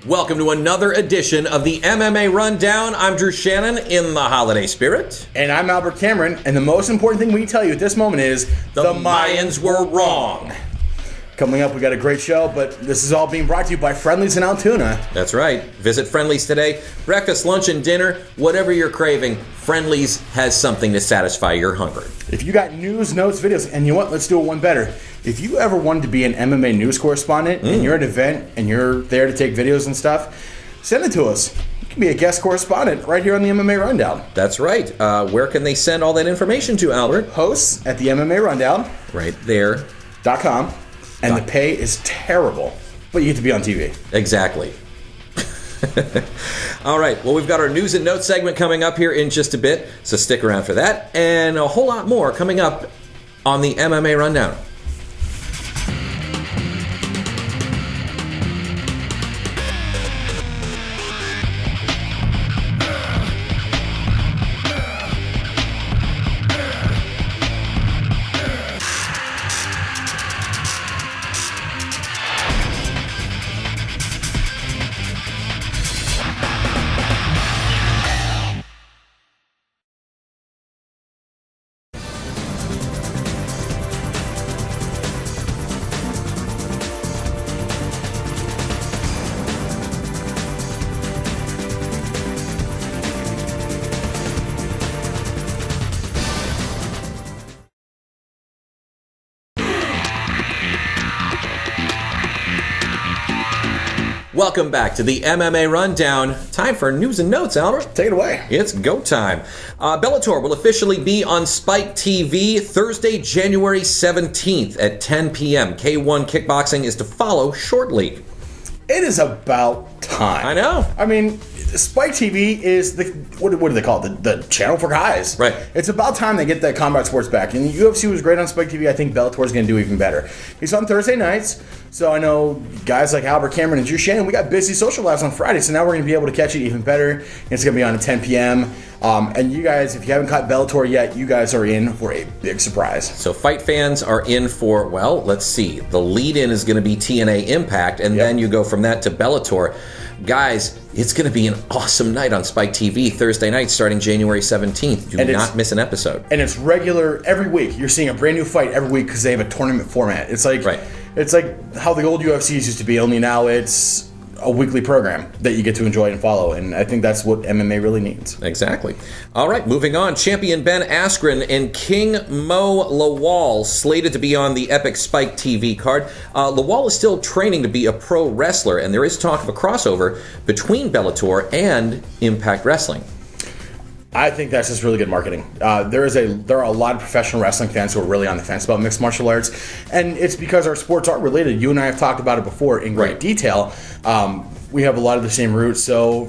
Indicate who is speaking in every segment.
Speaker 1: Welcome to another edition of the MMA RunDown. I'm Drew Shannon in the holiday spirit.
Speaker 2: And I'm Albert Cameron, and the most important thing we tell you at this moment is
Speaker 1: the Mayans were wrong.
Speaker 2: Coming up, we got a great show, but this is all being brought to you by Friendly's in Altoona.
Speaker 1: That's right. Visit Friendly's today. Breakfast, lunch, and dinner, whatever you're craving, Friendly's has something to satisfy your hunger.
Speaker 2: If you got news, notes, videos, and you know what? Let's do it one better. If you ever wanted to be an MMA news correspondent and you're at an event and you're there to take videos and stuff, send it to us. You can be a guest correspondent right here on the MMA RunDown.
Speaker 1: That's right. Where can they send all that information to, Albert?
Speaker 2: Hosts at the MMA RunDown.
Speaker 1: Right there.
Speaker 2: .com. And the pay is terrible, but you get to be on TV.
Speaker 1: Exactly. All right. Well, we've got our news and notes segment coming up here in just a bit, so stick around for that. And a whole lot more coming up on the MMA RunDown. Welcome back to the MMA RunDown. Time for news and notes, Albert.
Speaker 2: Take it away.
Speaker 1: It's go time. Bellator will officially be on Spike TV Thursday, January 17th at 10 p.m. K1 Kickboxing is to follow shortly.
Speaker 2: It is about time.
Speaker 1: I know.
Speaker 2: I mean, Spike TV is the, what do they call it? The channel for guys.
Speaker 1: Right.
Speaker 2: It's about time they get that combat sports back. And the UFC was great on Spike TV. I think Bellator is going to do even better. It's on Thursday nights. So I know guys like Albert Cameron and Drew Shannon, we got busy social lives on Friday. So now we're going to be able to catch it even better. It's going to be on at 10 p.m. And you guys, if you haven't caught Bellator yet, you guys are in for a big surprise.
Speaker 1: So fight fans are in for, well, let's see. The lead-in is going to be TNA Impact, and then you go from that to Bellator. Guys, it's going to be an awesome night on Spike TV Thursday night starting January 17th. Do not miss an episode.
Speaker 2: And it's regular every week. You're seeing a brand new fight every week because they have a tournament format. It's like It's like how the old UFCs used to be, only now it's a weekly program that you get to enjoy and follow, and I think that's what MMA really needs.
Speaker 1: Exactly. All right, moving on. Champion Ben Askren and King Mo Lawal slated to be on the Epic Spike TV card. Lawal is still training to be a pro wrestler, and there is talk of a crossover between Bellator and Impact Wrestling.
Speaker 2: I think that's just really good marketing. There are a lot of professional wrestling fans who are really on the fence about mixed martial arts, and it's because our sports are related. You and I have talked about it before in great detail. We have a lot of the same roots, so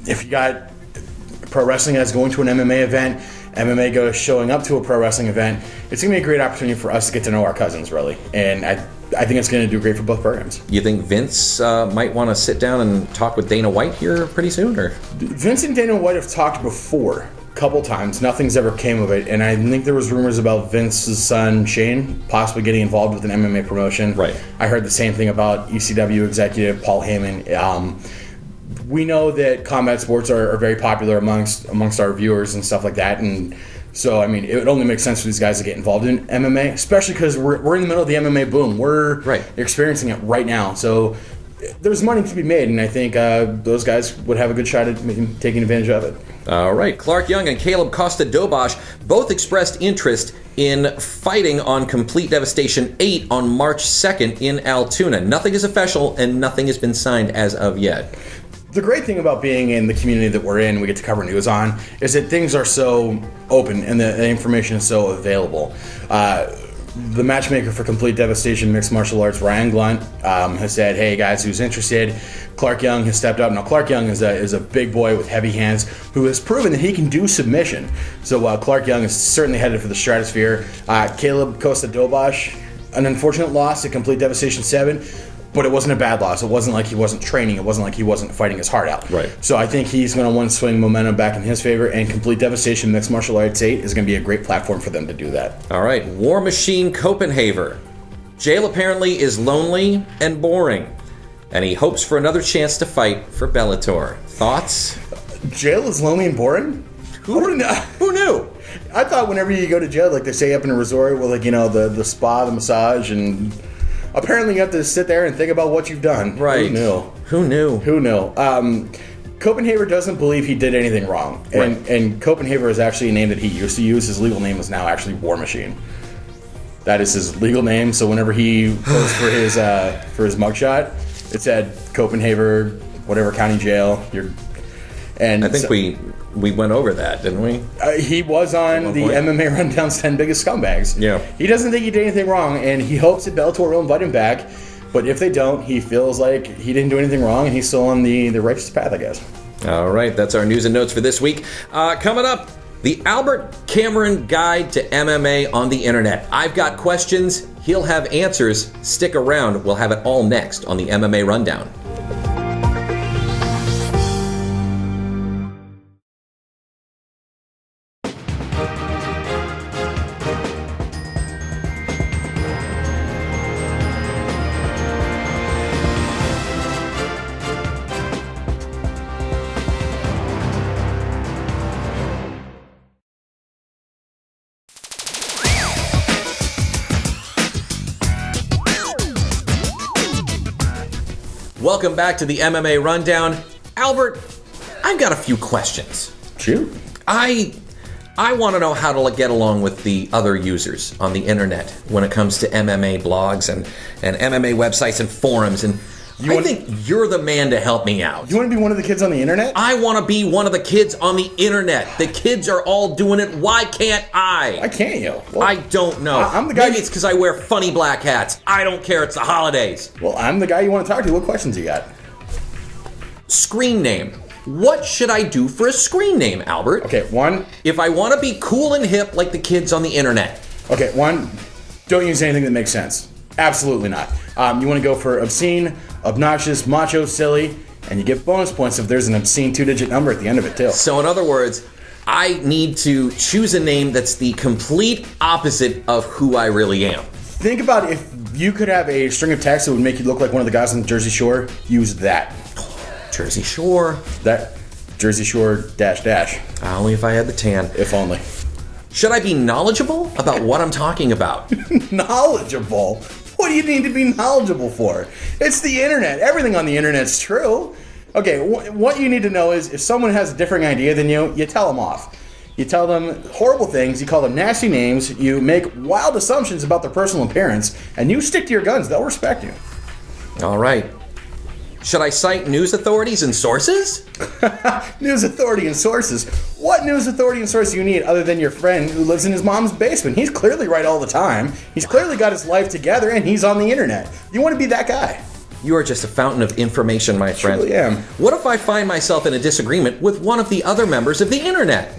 Speaker 2: if you got pro wrestling as going to an MMA event, MMA goes showing up to a pro wrestling event, it's going to be a great opportunity for us to get to know our cousins, really. And I think it's going to do great for both programs.
Speaker 1: You think Vince might want to sit down and talk with Dana White here pretty soon? Or
Speaker 2: Vince and Dana White have talked before a couple times. Nothing's ever came of it. And I think there was rumors about Vince's son, Shane, possibly getting involved with an MMA promotion.
Speaker 1: Right.
Speaker 2: I heard the same thing about ECW executive Paul Heyman. We know that combat sports are very popular amongst our viewers and stuff like that. And so, I mean, it would only make sense for these guys to get involved in MMA, especially because we're in the middle of the MMA boom. We're experiencing it right now. So there's money to be made, and I think those guys would have a good shot at taking advantage of it.
Speaker 1: All right. Clark Young and Caleb Costa-Dobosh both expressed interest in fighting on Complete Devastation 8 on March 2nd in Altoona. Nothing is official, and nothing has been signed as of yet.
Speaker 2: The great thing about being in the community that we're in, we get to cover news on, is that things are so open and the information is so available. The matchmaker for Complete Devastation Mixed Martial Arts, Ryan Glunt, has said, hey guys, who's interested? Clark Young has stepped up. Now, Clark Young is a big boy with heavy hands who has proven that he can do submission. So Clark Young is certainly headed for the stratosphere. Caleb Costa-Dobosh, an unfortunate loss at Complete Devastation 7. But it wasn't a bad loss. It wasn't like he wasn't training. It wasn't like he wasn't fighting his heart out.
Speaker 1: Right.
Speaker 2: So I think he's going to want to swing momentum back in his favor, and Complete Devastation Mixed Martial Arts 8 is going to be a great platform for them to do that.
Speaker 1: All right. War Machine Copenhagen. Jail apparently is lonely and boring. and he hopes for another chance to fight for Bellator. Thoughts?
Speaker 2: Jail is lonely and boring? Who knew? I thought whenever you go to jail, like they say up in a resort with, like, you know, the spa, the massage, and apparently you have to sit there and think about what you've done.
Speaker 1: Right.
Speaker 2: Who knew? Copenhagen doesn't believe he did anything wrong. And Copenhagen is actually a name that he used to use. His legal name is now actually War Machine. That is his legal name. So whenever he posed for his mugshot, it said Copenhagen, whatever county jail.
Speaker 1: I think we went over that, didn't we?
Speaker 2: He was on the MMA RunDown's 10 Biggest Scumbags.
Speaker 1: Yeah.
Speaker 2: He doesn't think he did anything wrong, and he hopes that Bellator will invite him back. But if they don't, he feels like he didn't do anything wrong, and he's still on the righteous path, I guess.
Speaker 1: All right, that's our news and notes for this week. Coming up, the Albert Cameron Guide to MMA on the Internet. I've got questions. He'll have answers. Stick around. We'll have it all next on the MMA Rundown. Welcome back to the MMA Rundown. Albert, I've got a few questions.
Speaker 2: Shoot.
Speaker 1: I want to know how to get along with the other users on the internet when it comes to MMA blogs and MMA websites and forums. And I think you're the man to help me out.
Speaker 2: You want to be one of the kids on the internet?
Speaker 1: I want to be one of the kids on the internet. The kids are all doing it. Why can't I?
Speaker 2: Why can't you?
Speaker 1: Well, I don't know.
Speaker 2: I'm the guy.
Speaker 1: Maybe it's because I wear funny black hats. I don't care. It's the holidays.
Speaker 2: Well, I'm the guy you want to talk to. What questions you got?
Speaker 1: Screen name. What should I do for a screen name, Albert?
Speaker 2: Okay, one.
Speaker 1: If I want to be cool and hip like the kids on the internet.
Speaker 2: Okay, one. Don't use anything that makes sense. Absolutely not. You want to go for obscene, obnoxious, macho, silly, and you get bonus points if there's an obscene 2-digit number at the end of it, too.
Speaker 1: So in other words, I need to choose a name that's the complete opposite of who I really am.
Speaker 2: Think about if you could have a string of text that would make you look like one of the guys on the Jersey Shore. Use that.
Speaker 1: Jersey Shore.
Speaker 2: That Jersey Shore dash.
Speaker 1: Only if I had the tan.
Speaker 2: If only.
Speaker 1: Should I be knowledgeable about what I'm talking about?
Speaker 2: Knowledgeable? What do you need to be knowledgeable for? It's the internet. Everything on the internet's true. Okay, what you need to know is if someone has a different idea than you tell them off. You tell them horrible things, you call them nasty names, you make wild assumptions about their personal appearance, and you stick to your guns. They'll respect you.
Speaker 1: All right. Should I cite news authorities and sources?
Speaker 2: News authority and sources? What news authority and source do you need other than your friend who lives in his mom's basement? He's clearly right all the time. He's clearly got his life together, and he's on the internet. You want to be that guy.
Speaker 1: You are just a fountain of information, my friend.
Speaker 2: Truly am.
Speaker 1: What if I find myself in a disagreement with one of the other members of the internet?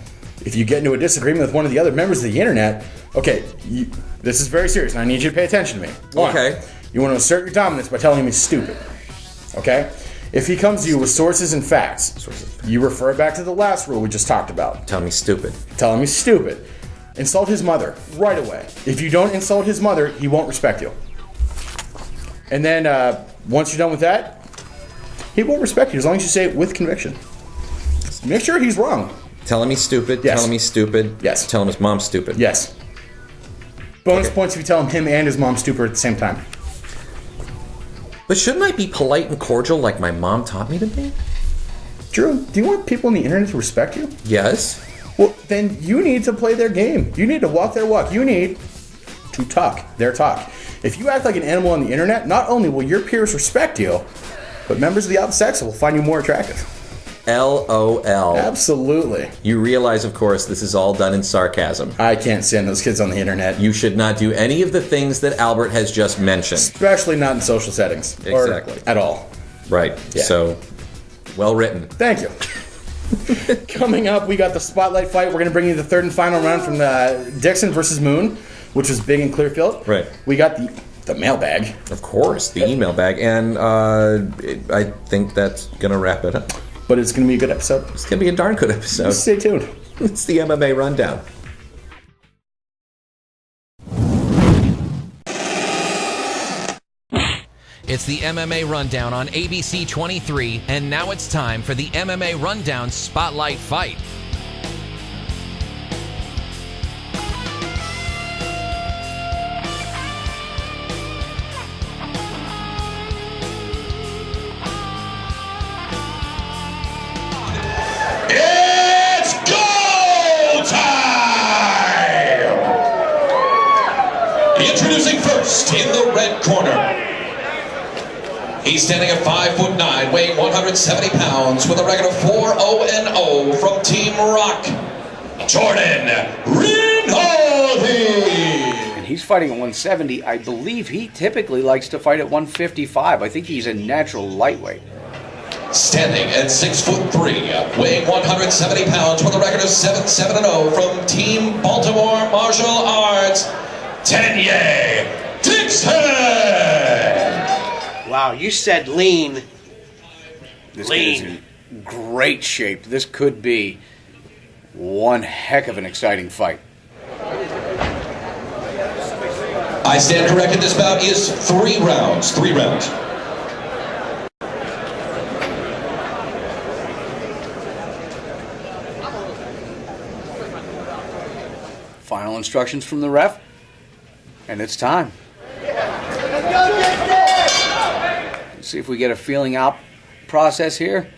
Speaker 2: If you get into a disagreement with one of the other members of the internet, okay, this is very serious, and I need you to pay attention to me. One,
Speaker 1: okay.
Speaker 2: You want to assert your dominance by telling him he's stupid. Okay? If he comes to you with sources and facts, you refer back to the last rule we just talked about.
Speaker 1: Tell me stupid.
Speaker 2: Tell him he's stupid. Insult his mother right away. If you don't insult his mother, he won't respect you. And then once you're done with that, he won't respect you as long as you say it with conviction. Make sure he's wrong.
Speaker 1: Tell him he's stupid.
Speaker 2: Yes.
Speaker 1: Tell him he's stupid.
Speaker 2: Yes.
Speaker 1: Tell him his mom's stupid.
Speaker 2: Yes. Bonus points if you tell him and his mom's stupid at the same time.
Speaker 1: But shouldn't I be polite and cordial like my mom taught me to be?
Speaker 2: Drew, do you want people on the internet to respect you?
Speaker 1: Yes.
Speaker 2: Well, then you need to play their game. You need to walk their walk. You need to talk their talk. If you act like an animal on the internet, not only will your peers respect you, but members of the opposite sex will find you more attractive.
Speaker 1: LOL.
Speaker 2: Absolutely.
Speaker 1: You realize, of course, this is all done in sarcasm.
Speaker 2: I can't stand those kids on the internet.
Speaker 1: You should not do any of the things that Albert has just mentioned.
Speaker 2: Especially not in social settings.
Speaker 1: Exactly.
Speaker 2: Or at all.
Speaker 1: Right.
Speaker 2: Yeah.
Speaker 1: So, well written.
Speaker 2: Thank you. Coming up, we got the spotlight fight. We're going to bring you the third and final round from the Dixon versus Moon, which was big in Clearfield.
Speaker 1: Right.
Speaker 2: We got the mailbag.
Speaker 1: Of course, the email bag. And I think that's going to wrap it up.
Speaker 2: But it's going to be a good episode.
Speaker 1: It's going to be a darn good episode.
Speaker 2: Stay tuned.
Speaker 1: It's the MMA Rundown. It's the MMA Rundown on ABC 23, and now it's time for the MMA Rundown Spotlight Fight.
Speaker 3: It's go time! Introducing first in the red corner. He's standing at 5'9", weighing 170 pounds, with a record of 4-0-0 from Team Rock, Jordan Rinaldi.
Speaker 4: And he's fighting at 170. I believe he typically likes to fight at 155. I think he's a natural lightweight.
Speaker 3: Standing at 6'3", weighing 170 pounds, with a record of 7-7-0 from Team Baltimore Martial Arts, Tenyeh Dixon.
Speaker 5: Wow, you said lean.
Speaker 4: This guy's in great shape. This could be one heck of an exciting fight.
Speaker 3: I stand corrected. This bout is 3 rounds. 3 rounds.
Speaker 4: Final instructions from the ref, and it's time. Let's see if we get a feeling out process here.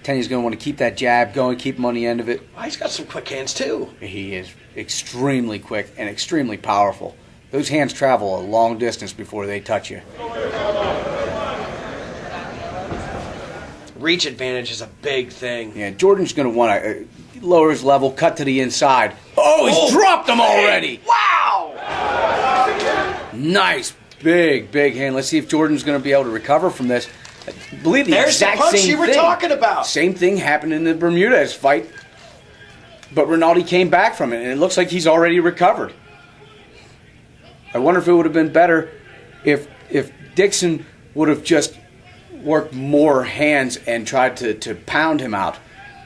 Speaker 4: Tenyeh's going to want to keep that jab going, keep him on the end of it.
Speaker 5: Oh, he's got some quick hands too.
Speaker 4: He is extremely quick and extremely powerful. Those hands travel a long distance before they touch you.
Speaker 5: Reach advantage is a big thing.
Speaker 4: Yeah, Jordan's going to want to lower his level, cut to the inside. Oh, he's dropped him already.
Speaker 5: Wow!
Speaker 4: Nice, big hand. Let's see if Jordan's going to be able to recover from this. I believe the
Speaker 5: There's
Speaker 4: exact
Speaker 5: the punch
Speaker 4: same
Speaker 5: you were
Speaker 4: thing.
Speaker 5: talking about.
Speaker 4: Same thing happened in the Bermudez fight, but Rinaldi came back from it, and it looks like he's already recovered. I wonder if it would have been better if Dixon would have just worked more hands and tried to pound him out.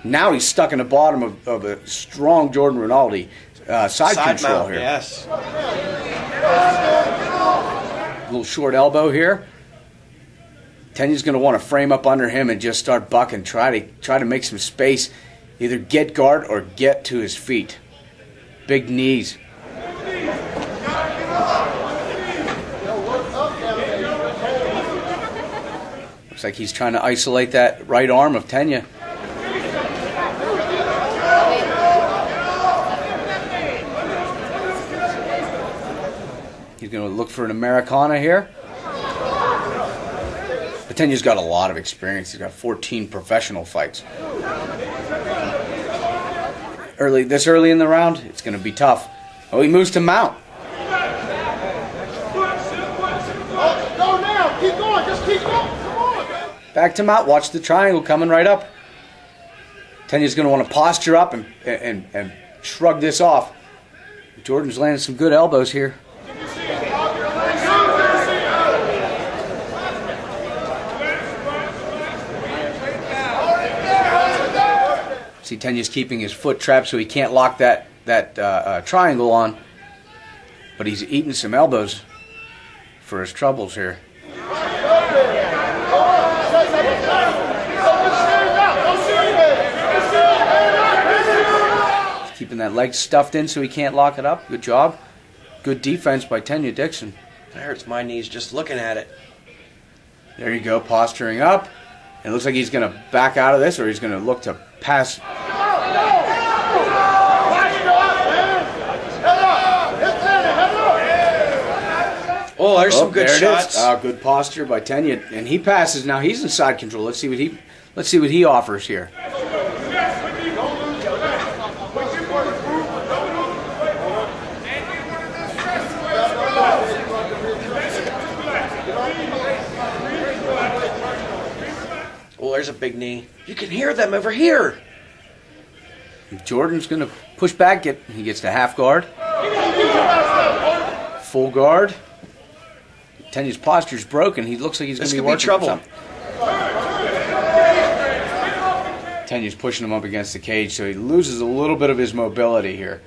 Speaker 4: Now he's stuck in the bottom of a strong Jordan Rinaldi. Side control
Speaker 5: mount,
Speaker 4: here.
Speaker 5: Yes.
Speaker 4: A little short elbow here. Tenyeh's going to want to frame up under him and just start bucking, try to make some space, either get guard or get to his feet. Big knees. Looks like he's trying to isolate that right arm of Tenyeh. He's going to look for an Americana here. But Tenyeh's got a lot of experience. He's got 14 professional fights. This early in the round, it's going to be tough. Oh, he moves to mount.
Speaker 6: Go now. Keep going. Just keep going. Come on.
Speaker 4: Back to mount. Watch the triangle coming right up. Tenyeh's going to want to posture up and shrug this off. Jordan's landing some good elbows here. See, Tenyeh's keeping his foot trapped so he can't lock that triangle on. But he's eating some elbows for his troubles here. He's keeping that leg stuffed in so he can't lock it up. Good job. Good defense by Tenyeh Dixon.
Speaker 5: That hurts my knees just looking at it.
Speaker 4: There you go, posturing up. It looks like he's going to back out of this, or he's going to look to pass.
Speaker 5: Oh, there's some good
Speaker 4: there
Speaker 5: shots.
Speaker 4: It is. Good posture by Tenyeh, and he passes now. He's in side control. Let's see what he offers here.
Speaker 5: Oh, there's a big knee. You can hear them over here.
Speaker 4: Jordan's going to push back. He gets to half guard. Full guard. Tenyeh's posture's broken. He looks like he's going to be working
Speaker 5: trouble.
Speaker 4: for something. Tenyeh's pushing him up against the cage, so he loses a little bit of his mobility here.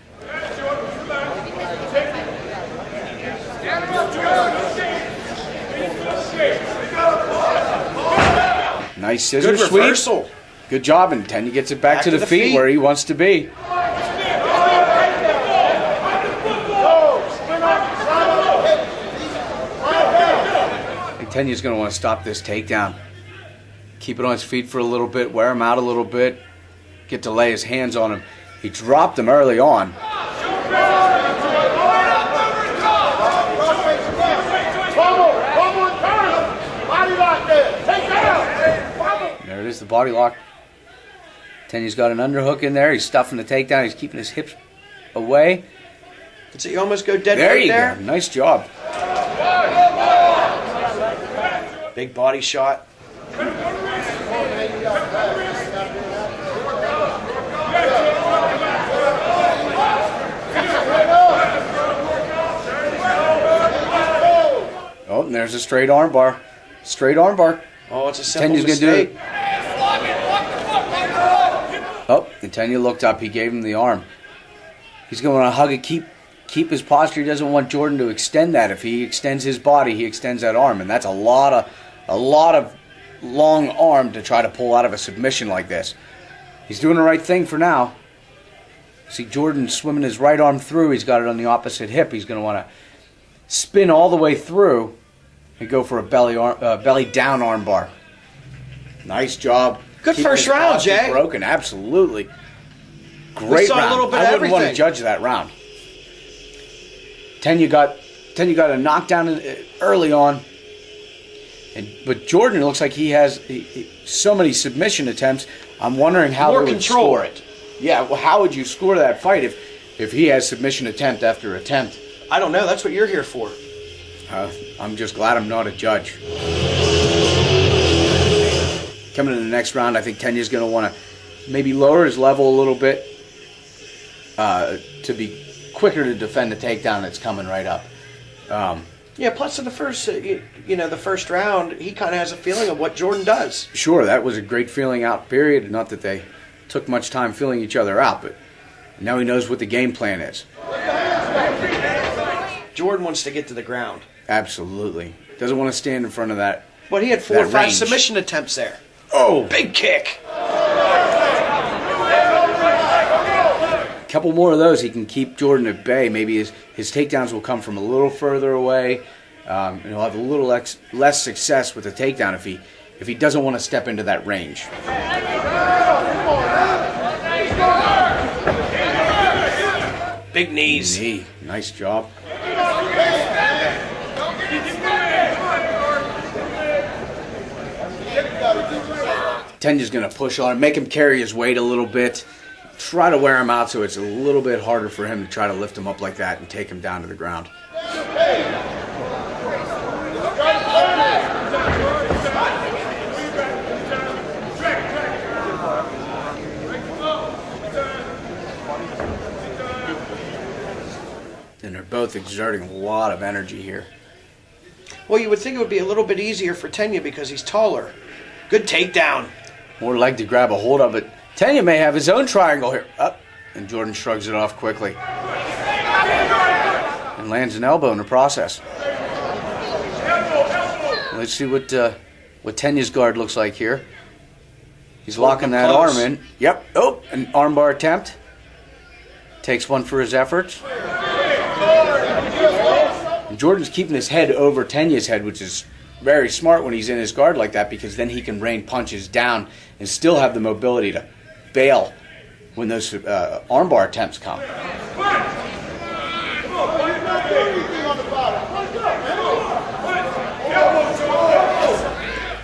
Speaker 4: Nice scissor
Speaker 5: Good
Speaker 4: sweep.
Speaker 5: reversal.
Speaker 4: Good job, and Tenyeh gets it back to the feet where he wants to be. I think Tenyeh's going to want to stop this takedown. Keep it on his feet for a little bit, wear him out a little bit, get to lay his hands on him. He dropped him early on. There it is, the body lock. Tenyeh's got an underhook in there. He's stuffing the takedown. He's keeping his hips away.
Speaker 5: Did he almost go dead
Speaker 4: There
Speaker 5: right
Speaker 4: you
Speaker 5: there?
Speaker 4: go. Nice job.
Speaker 5: Big body shot.
Speaker 4: Oh, and there's a straight armbar. Straight armbar.
Speaker 5: Oh, it's a simple
Speaker 4: Tenyeh's gonna do
Speaker 5: mistake.
Speaker 4: it. Oh, and Tenyeh looked up. He gave him the arm. He's going to want to hug it, keep his posture. He doesn't want Jordan to extend that. If he extends his body, he extends that arm, and that's a lot of long arm to try to pull out of a submission like this. He's doing the right thing for now. See Jordan swimming his right arm through. He's got it on the opposite hip. He's going to want to spin all the way through and go for a belly down arm bar. Nice job.
Speaker 5: Good
Speaker 4: Keeping
Speaker 5: first
Speaker 4: his
Speaker 5: round,
Speaker 4: posture
Speaker 5: Jay.
Speaker 4: Broken, absolutely. Great
Speaker 5: saw a
Speaker 4: round.
Speaker 5: little bit of
Speaker 4: I wouldn't want to
Speaker 5: everything.
Speaker 4: judge that round. Tenyeh got a knockdown early on, but Jordan, it looks like he has so many submission attempts. I'm wondering how
Speaker 5: More
Speaker 4: they would
Speaker 5: control.
Speaker 4: score it. Yeah, well, how would you score that fight if he has submission attempt after attempt?
Speaker 5: I don't know. That's what you're here for.
Speaker 4: I'm just glad I'm not a judge. Coming in the next round, I think Tenyeh's going to want to maybe lower his level a little bit to be quicker to defend the takedown that's coming right up.
Speaker 5: Yeah. Plus, in the first, the first round, he kind of has a feeling of what Jordan does.
Speaker 4: Sure, that was a great feeling out period. Not that they took much time feeling each other out, but now he knows what the game plan is.
Speaker 5: Jordan wants to get to the ground.
Speaker 4: Absolutely. Doesn't want to stand in front of that.
Speaker 5: But he had 4 or
Speaker 4: That
Speaker 5: 5
Speaker 4: range.
Speaker 5: submission attempts there.
Speaker 4: Oh!
Speaker 5: Big kick.
Speaker 4: Couple more of those, he can keep Jordan at bay. Maybe his takedowns will come from a little further away, and he'll have a little less success with the takedown if he doesn't want to step into that range.
Speaker 5: Big knees.
Speaker 4: Knee, nice job. Tenyeh's going to push on him, make him carry his weight a little bit, try to wear him out so it's a little bit harder for him to try to lift him up like that and take him down to the ground. And they're both exerting a lot of energy here.
Speaker 5: Well, you would think it would be a little bit easier for Tenyeh because he's taller. Good takedown.
Speaker 4: More leg to grab a hold of it. Tenyeh may have his own triangle here. Up, and Jordan shrugs it off quickly. And lands an elbow in the process. Let's see what Tenyeh's guard looks like here. He's locking that
Speaker 5: close.
Speaker 4: arm in. Yep. Oh, an armbar attempt. Takes one for his efforts. And Jordan's keeping his head over Tenyeh's head, which is very smart when he's in his guard like that, because then he can rain punches down and still have the mobility to bail when those armbar attempts come.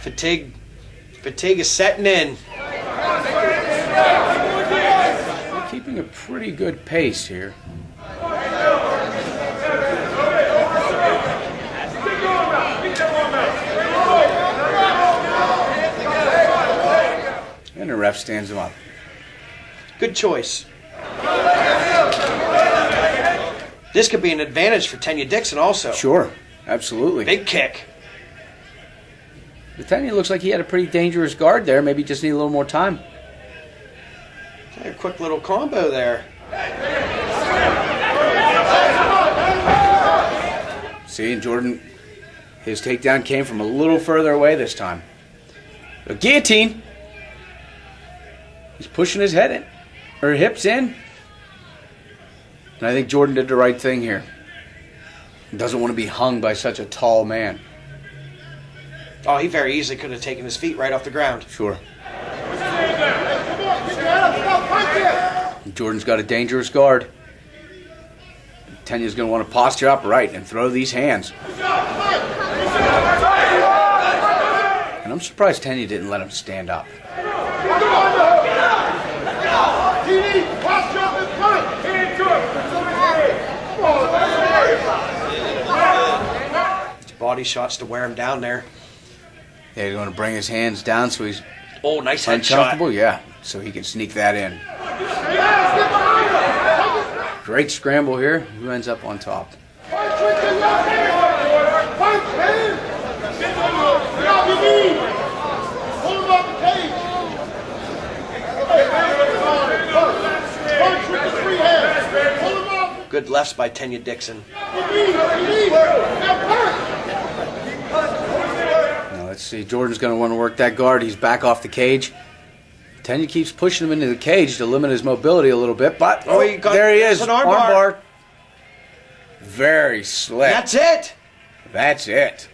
Speaker 5: Fatigue is setting in.
Speaker 4: We're keeping a pretty good pace here. And the ref stands him up.
Speaker 5: Good choice. This could be an advantage for Tenyeh Dixon also.
Speaker 4: Sure, absolutely.
Speaker 5: Big kick.
Speaker 4: But Tenyeh looks like he had a pretty dangerous guard there. Maybe just need a little more time.
Speaker 5: A quick little combo there.
Speaker 4: See, and Jordan, his takedown came from a little further away this time. A guillotine. He's pushing his head in, or hips in. And I think Jordan did the right thing here. He doesn't want to be hung by such a tall man.
Speaker 5: Oh, he very easily could have taken his feet right off the ground.
Speaker 4: Sure. Jordan's got a dangerous guard. Tenyeh's going to want to posture upright and throw these hands. And I'm surprised Tenyeh didn't let him stand up.
Speaker 5: His body shots to wear him down there.
Speaker 4: Yeah, he's going to bring his hands down so he's
Speaker 5: Oh, nice head shot.
Speaker 4: uncomfortable. Yeah, so he can sneak that in. Great scramble here. Who ends up on top?
Speaker 5: Good lefts by Tenyeh Dixon.
Speaker 4: Now let's see. Jordan's going to want to work that guard. He's back off the cage. Tenyeh keeps pushing him into the cage to limit his mobility a little bit, but there he is.
Speaker 5: An armbar.
Speaker 4: Very slick.
Speaker 5: That's it.
Speaker 4: That's it.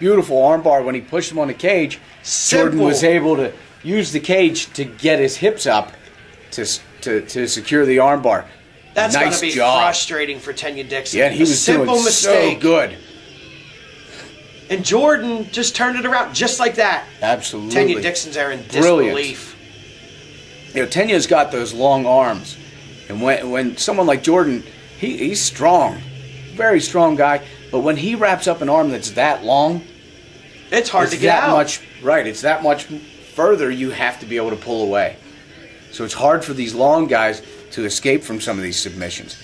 Speaker 4: Beautiful armbar when he pushed him on the cage.
Speaker 5: Simple.
Speaker 4: Jordan was able to use the cage to get his hips up to secure the armbar.
Speaker 5: That's
Speaker 4: nice
Speaker 5: going to be
Speaker 4: job.
Speaker 5: frustrating for Tenyeh Dixon.
Speaker 4: Yeah, he was
Speaker 5: simple
Speaker 4: doing
Speaker 5: mistake.
Speaker 4: so good.
Speaker 5: And Jordan just turned it around just like that.
Speaker 4: Absolutely.
Speaker 5: Tenyeh Dixon's there in
Speaker 4: Brilliant.
Speaker 5: disbelief.
Speaker 4: You know, Tenyeh's got those long arms. And when someone like Jordan, he's strong. Very strong guy. But when he wraps up an arm that's that long,
Speaker 5: It's hard to get
Speaker 4: that
Speaker 5: out.
Speaker 4: much right. It's that much further you have to be able to pull away. So it's hard for these long guys to escape from some of these submissions.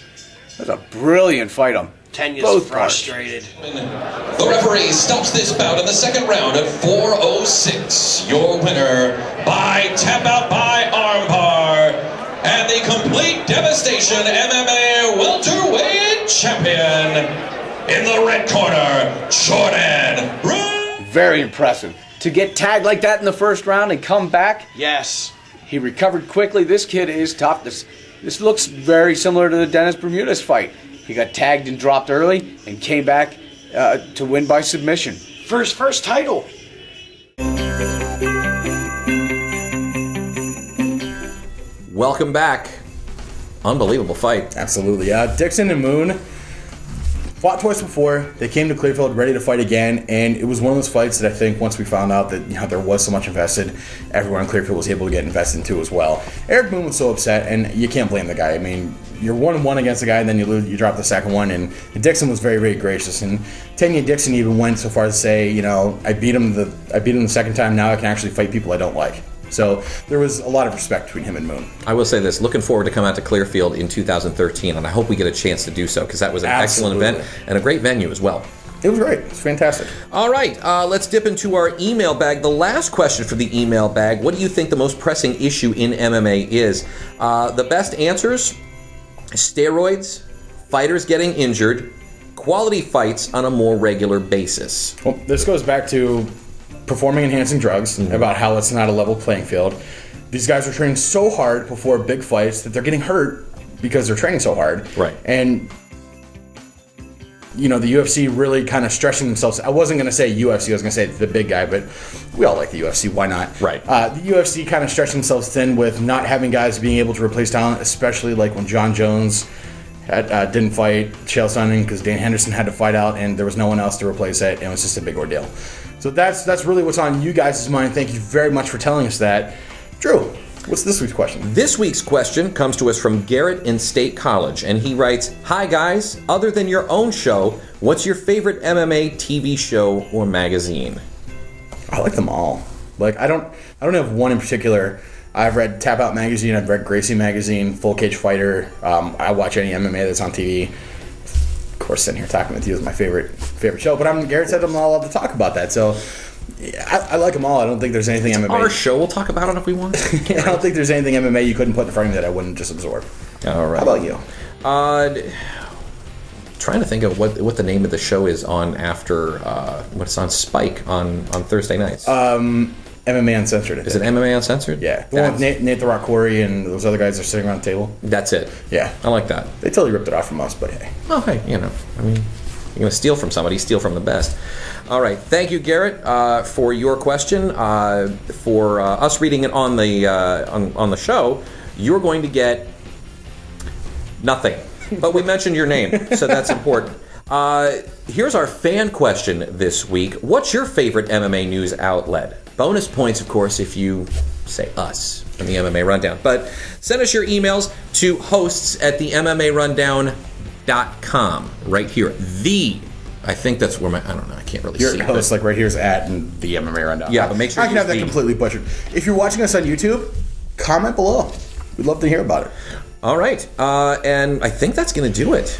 Speaker 4: That's a brilliant fight on
Speaker 5: Tenyeh's
Speaker 4: both parts.
Speaker 5: frustrated.
Speaker 3: The referee stops this bout in the second round at 4:06. Your winner by tap out by armbar and the complete devastation MMA welterweight champion in the red corner, Jordan.
Speaker 4: Very impressive. To get tagged like that in the first round and come back,
Speaker 5: Yes.
Speaker 4: he recovered quickly. This kid is tough. This looks very similar to the Dennis Bermudez fight. He got tagged and dropped early and came back to win by submission.
Speaker 5: For his first title.
Speaker 1: Welcome back. Unbelievable fight.
Speaker 2: Absolutely. Dixon and Moon fought twice before. They came to Clearfield ready to fight again, and it was one of those fights that I think once we found out that there was so much invested, everyone in Clearfield was able to get invested into as well. Eric Moon was so upset, and you can't blame the guy. I mean, you're 1-1 against the guy, and then you lose, you drop the second one, and Dixon was very, very gracious. And Tenyeh Dixon even went so far as to say, I beat him the second time. Now I can actually fight people I don't like. So there was a lot of respect between him and Moon.
Speaker 1: I will say this, looking forward to come out to Clearfield in 2013, and I hope we get a chance to do so, because that was an excellent event and a great venue as well.
Speaker 2: It was great. It was fantastic.
Speaker 1: All right, let's dip into our email bag. The last question for the email bag, what do you think the most pressing issue in MMA is? The best answers, steroids, fighters getting injured, quality fights on a more regular basis.
Speaker 2: Well, this goes back to performing-enhancing drugs, about how it's not a level playing field. These guys are training so hard before big fights that they're getting hurt because they're training so hard.
Speaker 1: Right.
Speaker 2: And, the UFC really kind of stretching themselves. I wasn't going to say UFC, I was going to say the big guy, but we all like the UFC, why not?
Speaker 1: Right.
Speaker 2: The UFC kind of stretched themselves thin with not having guys being able to replace talent, especially like when John Jones didn't fight Chael Sonnen because Dan Henderson had to fight out and there was no one else to replace it, and it was just a big ordeal. So that's really what's on you guys' mind. Thank you very much for telling us that. Drew, what's this week's question?
Speaker 1: This week's question comes to us from Garrett in State College, and he writes, "Hi guys, other than your own show, what's your favorite MMA TV show or magazine?"
Speaker 2: I like them all. Like I don't have one in particular. I've read Tap Out Magazine, I've read Gracie Magazine, Full Cage Fighter. I watch any MMA that's on TV. Of course, sitting here talking with you is my favorite show, but Garrett said I'm not allowed to talk about that, so yeah, I like them all. I don't think there's anything MMA.
Speaker 1: Our show, we'll talk about it if we want.
Speaker 2: I don't think there's anything MMA you couldn't put in front of me that I wouldn't just absorb.
Speaker 1: All right.
Speaker 2: How about you?
Speaker 1: Trying to think of what the name of the show is on after what's on Spike on Thursday nights.
Speaker 2: MMA MMA Uncensored.
Speaker 1: Is it MMA Uncensored?
Speaker 2: Yeah. The one with Nate the Rock Corey and those other guys are sitting around the table.
Speaker 1: That's it.
Speaker 2: Yeah.
Speaker 1: I like that.
Speaker 2: They totally ripped it off from us, but hey.
Speaker 1: Well, hey, I mean, you're going to steal from somebody, steal from the best. All right. Thank you, Garrett, for your question. For us reading it on the show, you're going to get nothing. But we mentioned your name, so that's important. Here's our fan question this week. What's your favorite MMA news outlet? Bonus points, of course, if you say us from the MMA Rundown. But send us your emails to hosts@themmarundown.com. Right here. I think that's where I don't know, I can't really see.
Speaker 2: Your host, like right here, is at and the MMA Rundown.
Speaker 1: Yeah, but make sure
Speaker 2: I can have that completely butchered. If you're watching us on YouTube, comment below. We'd love to hear about it.
Speaker 1: All right. And I think that's going to do it.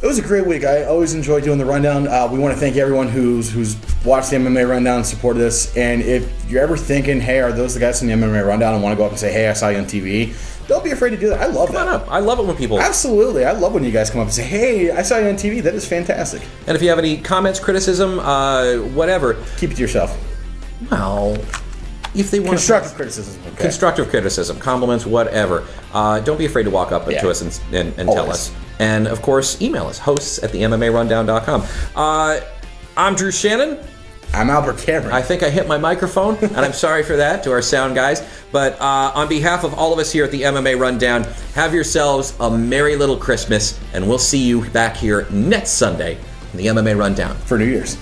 Speaker 2: It was a great week. I always enjoy doing the rundown. We want to thank everyone who's watched the MMA Rundown and supported us. And if you're ever thinking, hey, are those the guys from the MMA Rundown, and want to go up and say, hey, I saw you on TV, don't be afraid to do that. I love that.
Speaker 1: Come on up. I love it when people...
Speaker 2: Absolutely. I love when you guys come up and say, hey, I saw you on TV. That is fantastic.
Speaker 1: And if you have any comments, criticism, whatever...
Speaker 2: Keep it to yourself.
Speaker 1: Well... If they want
Speaker 2: constructive criticism, okay.
Speaker 1: Constructive criticism, compliments, whatever. Don't be afraid to walk up to us and tell us. And of course, email us, hosts@themmarundown.com. I'm Drew Shannon.
Speaker 2: I'm Albert Cameron.
Speaker 1: I think I hit my microphone, and I'm sorry for that to our sound guys. But on behalf of all of us here at the MMA Rundown, have yourselves a merry little Christmas, and we'll see you back here next Sunday in the MMA Rundown.
Speaker 2: For New Year's.